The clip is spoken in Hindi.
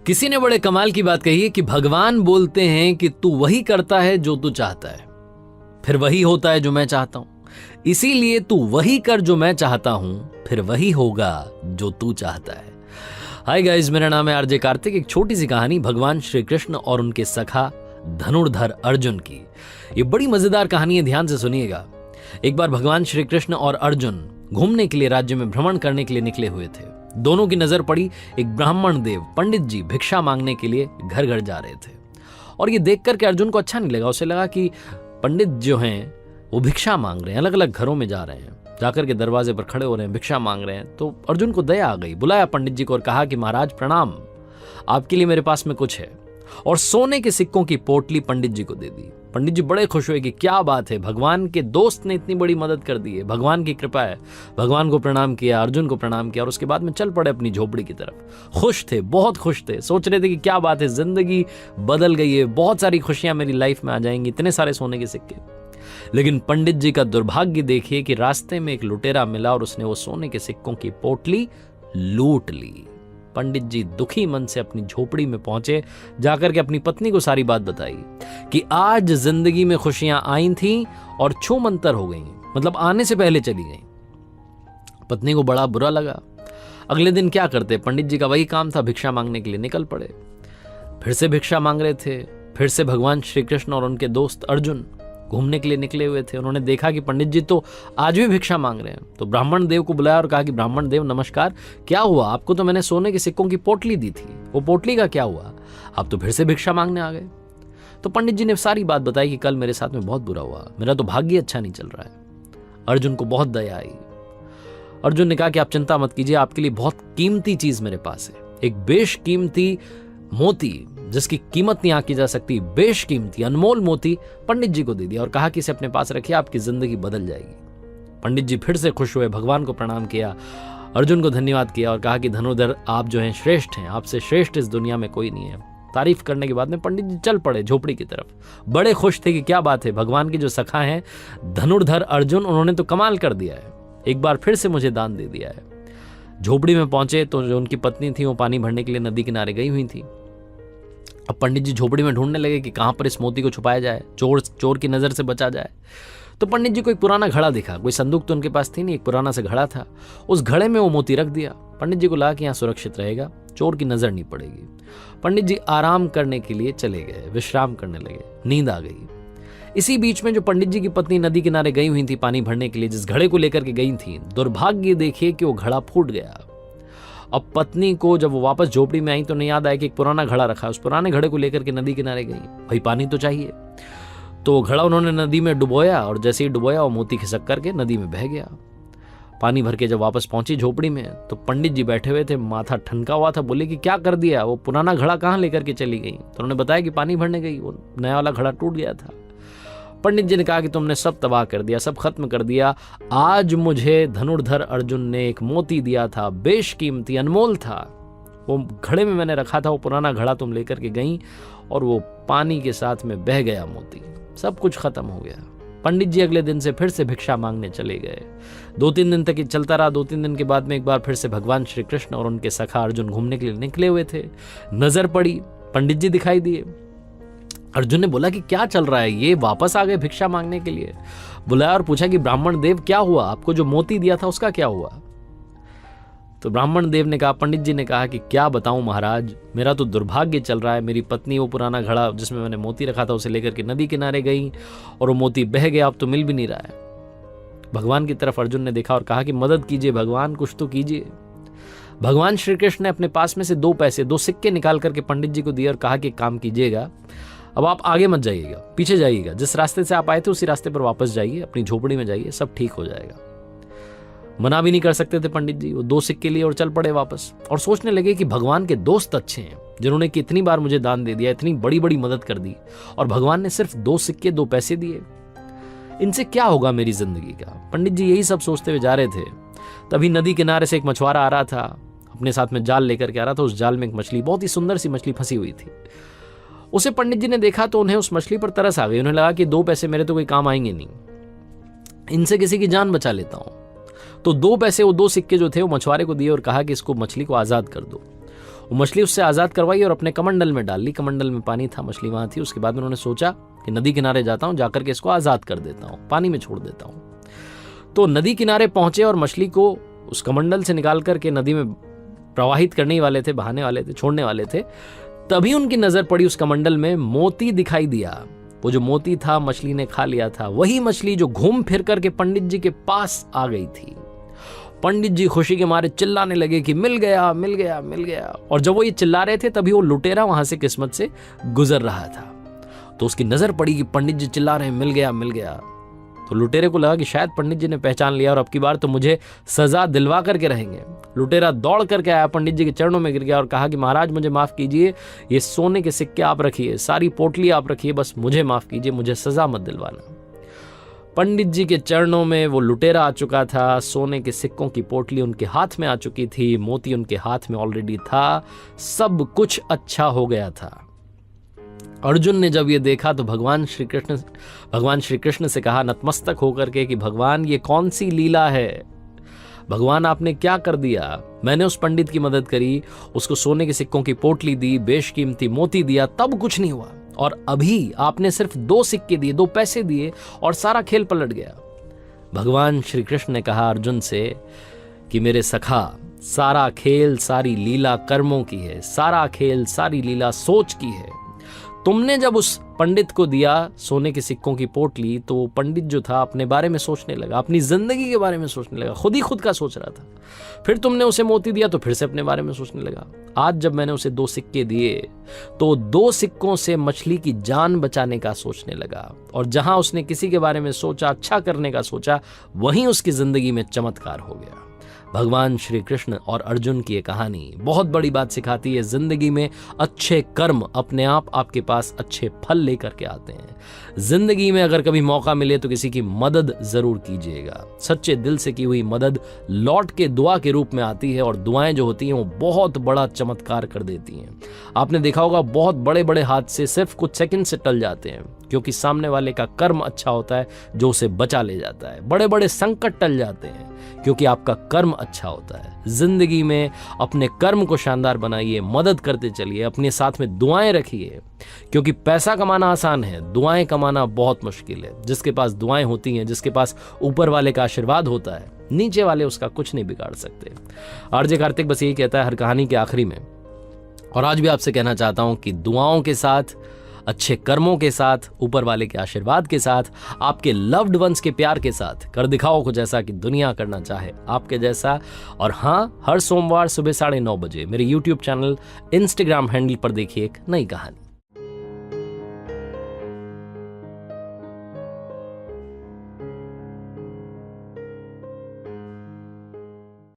किसी ने बड़े कमाल की बात कही है कि भगवान बोलते हैं कि तू वही करता है जो तू चाहता है, फिर वही होता है जो मैं चाहता हूं, इसीलिए तू वही कर जो मैं चाहता हूं, फिर वही होगा जो तू चाहता है। हाय गाइस, मेरा नाम है आरजे कार्तिक। एक छोटी सी कहानी भगवान श्री कृष्ण और उनके सखा धनुर्धर अर्जुन की। ये बड़ी मजेदार कहानी है, ध्यान से सुनिएगा। एक बार भगवान श्री कृष्ण और अर्जुन घूमने के लिए राज्य में भ्रमण करने के लिए निकले हुए थे। दोनों की नजर पड़ी एक ब्राह्मण देव पंडित जी भिक्षा मांगने के लिए घर घर जा रहे थे। और ये देख करके अर्जुन को अच्छा नहीं लगा। उसे लगा कि पंडित जो हैं वो भिक्षा मांग रहे हैं, अलग अलग घरों में जा रहे हैं, जाकर के दरवाजे पर खड़े हो रहे हैं, भिक्षा मांग रहे हैं। तो अर्जुन को दया आ गई, बुलाया पंडित जी को और कहा कि महाराज प्रणाम, आपके लिए मेरे पास में कुछ है। और सोने के सिक्कों की पोटली पंडित जी को दे दी। पंडित जी बड़े खुश हुए कि क्या बात है, भगवान के दोस्त ने इतनी बड़ी मदद कर दी है, भगवान की कृपा है। भगवान को प्रणाम किया, अर्जुन को प्रणाम किया और उसके बाद में चल पड़े अपनी झोपड़ी की तरफ। खुश थे, बहुत खुश थे, सोच रहे थे कि क्या बात है, जिंदगी बदल गई है, बहुत सारी खुशियां मेरी लाइफ में आ जाएंगी, इतने सारे सोने के सिक्के। लेकिन पंडित जी का दुर्भाग्य देखिए कि रास्ते में एक लुटेरा मिला और उसने वो सोने के सिक्कों की पोटली लूट ली। पंडित जी दुखी मन से अपनी झोपड़ी में पहुंचे, जाकर के अपनी पत्नी को सारी बात बताई कि आज जिंदगी में खुशियां आई थीं और छूमंतर हो गई, मतलब आने से पहले चली गई। पत्नी को बड़ा बुरा लगा। अगले दिन क्या करते, पंडित जी का वही काम था, भिक्षा मांगने के लिए निकल पड़े। फिर से भिक्षा मांग रहे थे। फिर से भगवान श्री कृष्ण और उनके दोस्त अर्जुन घूमने के लिए निकले हुए थे। उन्होंने देखा कि पंडित जी तो आज भी भिक्षा मांग रहे हैं। तो ब्राह्मण देव को बुलाया और कहा कि ब्राह्मण देव नमस्कार, क्या हुआ, आपको तो मैंने सोने के सिक्कों की पोटली दी थी, वो पोटली का क्या हुआ, आप तो फिर से भिक्षा मांगने आ गए। तो पंडित जी ने सारी बात बताई कि कल मेरे साथ में बहुत बुरा हुआ, मेरा तो भाग्य अच्छा नहीं चल रहा है। अर्जुन को बहुत दया आई। अर्जुन ने कहा कि आप चिंता मत कीजिए, आपके लिए बहुत कीमती चीज मेरे पास है, एक बेशकीमती मोती जिसकी कीमत नहीं आंकी जा सकती, बेशकीमती अनमोल मोती पंडित जी को दे दिया और कहा कि इसे अपने पास रखिए, आपकी जिंदगी बदल जाएगी। पंडित जी फिर से खुश हुए, भगवान को प्रणाम किया, अर्जुन को धन्यवाद किया और कहा कि धनुर्धर आप जो हैं श्रेष्ठ हैं, आपसे श्रेष्ठ इस दुनिया में कोई नहीं है। तारीफ करने के बाद में पंडित जी चल पड़े झोपड़ी की तरफ। बड़े खुश थे कि क्या बात है, भगवान के जो सखा हैं धनुर्धर अर्जुन, उन्होंने तो कमाल कर दिया है, एक बार फिर से मुझे दान दे दिया है। झोपड़ी में पहुंचे तो जो उनकी पत्नी थी वो पानी भरने के लिए नदी किनारे गई हुई थी। अब पंडित जी झोपड़ी में ढूंढने लगे कि कहां पर इस मोती को छुपाया जाए, चोर की नजर से बचा जाए। तो पंडित जी को एक पुराना घड़ा दिखा, कोई संदूक तो उनके पास थी नहीं, एक पुराना सा घड़ा था, उस घड़े में वो मोती रख दिया। पंडित जी को लगा कि यहाँ सुरक्षित रहेगा, चोर की नजर नहीं पड़ेगी। पंडित जी आराम करने के लिए चले गए, विश्राम करने लगे, नींद आ गई। इसी बीच में जो पंडित जी की पत्नी नदी किनारे गई हुई थी पानी भरने के लिए, जिस घड़े को लेकर के गई थी, दुर्भाग्य देखिए कि वो घड़ा फूट गया। अब पत्नी को जब वो वापस झोपड़ी में आई तो नहीं याद आया कि एक पुराना घड़ा रखा है, उस पुराने घड़े को लेकर के नदी किनारे गई, भाई पानी तो चाहिए। तो घड़ा उन्होंने नदी में डुबोया और जैसे ही डुबोया वो मोती खिसक करके नदी में बह गया। पानी भर के जब वापस पहुंची झोपड़ी में तो पंडित जी बैठे हुए थे, माथा ठनका हुआ था, बोले कि क्या कर दिया, वो पुराना घड़ा कहाँ लेकर के चली गई। तो उन्होंने बताया कि पानी भरने गई, वो नया वाला घड़ा टूट गया था। पंडित जी ने कहा कि तुमने सब तबाह कर दिया, सब खत्म कर दिया। आज मुझे धनुर्धर अर्जुन ने एक मोती दिया था, बेशकीमती अनमोल था, वो घड़े में मैंने रखा था, वो पुराना घड़ा तुम लेकर के गई और वो पानी के साथ में बह गया मोती, सब कुछ खत्म हो गया। पंडित जी अगले दिन से फिर से भिक्षा मांगने चले गए। 2-3 दिन तक ये चलता रहा। 2-3 दिन के बाद में एक बार फिर से भगवान श्री कृष्ण और उनके सखा अर्जुन घूमने के लिए निकले हुए थे। नजर पड़ी, पंडित जी दिखाई दिए। अर्जुन ने बोला कि क्या चल रहा है, ये वापस आ गए भिक्षा मांगने के लिए। बुलाया और पूछा कि ब्राह्मण देव क्या हुआ, आपको जो मोती दिया था उसका क्या हुआ। तो ब्राह्मण देव ने कहा, पंडित जी ने कहा कि क्या बताऊं महाराज, मेरा तो दुर्भाग्य चल रहा है, मेरी पत्नी वो पुराना घड़ा जिसमें मैंने मोती रखा था उसे लेकर के नदी किनारे गई और वो मोती बह गया, अब तो मिल भी नहीं रहा है। भगवान की तरफ अर्जुन ने देखा और कहा कि मदद कीजिए भगवान, कुछ तो कीजिए। भगवान श्री कृष्ण ने अपने पास में से 2 सिक्के निकाल करके पंडित जी को दिए और कहा कि काम कीजिएगा, अब आप आगे मत जाइएगा, पीछे जाइएगा, जिस रास्ते से आप आए थे उसी रास्ते पर वापस जाइए, अपनी झोपड़ी में जाइए, सब ठीक हो जाएगा। मना भी नहीं कर सकते थे पंडित जी, वो 2 सिक्के लिए और चल पड़े वापस। और सोचने लगे कि भगवान के दोस्त अच्छे हैं, जिन्होंने कि इतनी बार मुझे दान दे दिया, इतनी बड़ी बड़ी मदद कर दी, और भगवान ने सिर्फ 2 सिक्के 2 पैसे दिए, इनसे क्या होगा मेरी जिंदगी का। पंडित जी यही सब सोचते हुए जा रहे थे। तभी नदी किनारे से एक मछुआरा आ रहा था, अपने साथ में जाल लेकर के आ रहा था। उस जाल में एक मछली, बहुत ही सुंदर सी मछली फंसी हुई थी। उसे पंडित जी ने देखा तो उन्हें उस मछली पर तरस आ गई। उन्हें लगा कि 2 पैसे मेरे तो कोई काम आएंगे नहीं, इनसे किसी की जान बचा लेता हूं। तो 2 पैसे, वो 2 सिक्के जो थे वो मछुआरे को दिए और कहा कि इसको, मछली को आजाद कर दो। वो मछली उससे आज़ाद करवाई और अपने कमंडल में डाल ली। कमंडल में पानी था, मछली वहाँ थी। उसके बाद उन्होंने सोचा कि नदी किनारे जाता हूँ, जाकर के इसको आज़ाद कर देता हूँ, पानी में छोड़ देता हूँ। तो नदी किनारे पहुंचे और मछली को उस कमंडल से निकाल करके नदी में प्रवाहित करने वाले थे, बहाने वाले थे, छोड़ने वाले थे। तभी उनकी नजर पड़ी उस कमंडल में मोती दिखाई दिया। वो जो मोती था मछली ने खा लिया था, वही मछली जो घूम फिर करके पंडित जी के पास आ गई थी। पंडित जी खुशी के मारे चिल्लाने लगे कि मिल गया, मिल गया, मिल गया। और जब वो ये चिल्ला रहे थे तभी वो लुटेरा वहां से किस्मत से गुजर रहा था। तो उसकी नजर पड़ी कि पंडित जी चिल्ला रहे हैं मिल गया, मिल गया। तो लुटेरे को लगा कि शायद पंडित जी ने पहचान लिया और अब की बार तो मुझे सजा दिलवा करके रहेंगे। लुटेरा दौड़ करके आया, पंडित जी के चरणों में गिर गया और कहा कि महाराज मुझे माफ कीजिए, ये सोने के सिक्के आप रखिए, सारी पोटली आप रखिए, बस मुझे माफ कीजिए, मुझे सजा मत दिलवाना। पंडित जी के चरणों में वो लुटेरा आ चुका था, सोने के सिक्कों की पोटली उनके हाथ में आ चुकी थी, मोती उनके हाथ में ऑलरेडी था, सब कुछ अच्छा हो गया था। अर्जुन ने जब ये देखा तो भगवान श्री कृष्ण से कहा नतमस्तक होकर के कि भगवान ये कौन सी लीला है, भगवान आपने क्या कर दिया। मैंने उस पंडित की मदद करी, उसको सोने के सिक्कों की पोटली दी, बेशकीमती मोती दिया, तब कुछ नहीं हुआ, और अभी आपने सिर्फ 2 सिक्के दिए, 2 पैसे दिए और सारा खेल पलट गया। भगवान श्री कृष्ण ने कहा अर्जुन से कि मेरे सखा, सारा खेल सारी लीला कर्मों की है, सारा खेल सारी लीला सोच की है। तुमने जब उस पंडित को दिया सोने के सिक्कों की पोटली, तो पंडित जो था अपने बारे में सोचने लगा, अपनी जिंदगी के बारे में सोचने लगा, खुद ही खुद का सोच रहा था। फिर तुमने उसे मोती दिया तो फिर से अपने बारे में सोचने लगा। आज जब मैंने उसे 2 सिक्के दिए तो 2 सिक्कों से मछली की जान बचाने का सोचने लगा, और जहां उसने किसी के बारे में सोचा, अच्छा करने का सोचा, वहीं उसकी जिंदगी में चमत्कार हो गया। भगवान श्री कृष्ण और अर्जुन की ये कहानी बहुत बड़ी बात सिखाती है। जिंदगी में अच्छे कर्म अपने आप आपके पास अच्छे फल लेकर के आते हैं। जिंदगी में अगर कभी मौका मिले तो किसी की मदद जरूर कीजिएगा। सच्चे दिल से की हुई मदद लौट के दुआ के रूप में आती है, और दुआएं जो होती हैं वो बहुत बड़ा चमत्कार कर देती हैं। आपने देखा होगा बहुत बड़े बड़े हादसे सिर्फ कुछ सेकंड से टल जाते हैं, क्योंकि सामने वाले का कर्म अच्छा होता है जो उसे बचा ले जाता है। बड़े बड़े संकट टल जाते हैं क्योंकि आपका कर्म अच्छा होता है। जिंदगी में अपने कर्म को शानदार बनाइए, मदद करते चलिए, अपने साथ में दुआएं रखिए, क्योंकि पैसा कमाना आसान है, दुआएं कमाना बहुत मुश्किल है। जिसके पास दुआएं होती हैं, जिसके पास ऊपर वाले का आशीर्वाद होता है, नीचे वाले उसका कुछ नहीं बिगाड़ सकते। आरजे कार्तिक बस यही कहता है हर कहानी के आखिरी में, और आज भी आपसे कहना चाहता हूं कि दुआओं के साथ, अच्छे कर्मों के साथ, ऊपर वाले के आशीर्वाद के साथ, आपके लव्ड वंस के प्यार के साथ कर दिखाओ कुछ ऐसा कि दुनिया करना चाहे आपके जैसा। और हाँ, हर सोमवार सुबह 9:30 बजे मेरे YouTube चैनल, Instagram हैंडल पर देखिए एक नई कहानी।